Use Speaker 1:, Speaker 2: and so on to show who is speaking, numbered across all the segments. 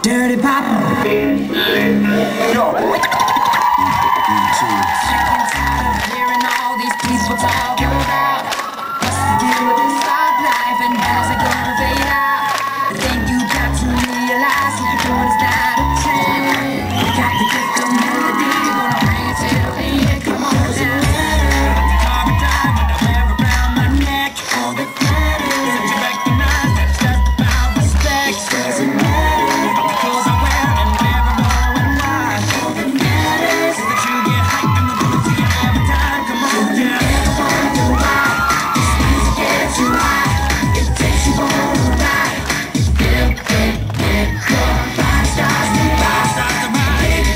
Speaker 1: Dirty Papa. Yo. Hearing all these people talking about what's to do with this life and how's it gonna fade out. I think you got to realize what you're doing is not a trend. You got to get the melody, you're gonna bring it to the end. Come on now. Car and drive with the hair around my neck. All that matters is you recognize that's just about respect. Doesn't matter about the clothes I wear and where I go and why. All that matters is that you get hyped and the booty you every time. Come on, yeah. Wonder why this music gets you high. It takes you on a ride. You feel good, get your five stars to ride.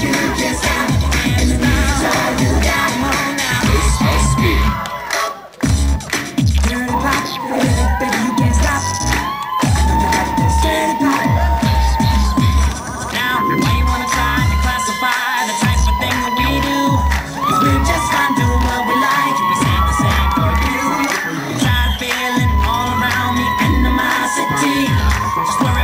Speaker 1: You can't stop, and the music's all you got. Come on now. This must be Dirty Pop, baby, you can't stop. Dirty Pop. Now, why you wanna try to classify the type of thing that we do? 'Cause we just fine doing what we like, and we sound the same for you. Try to feel it all around me, animosity. Just worry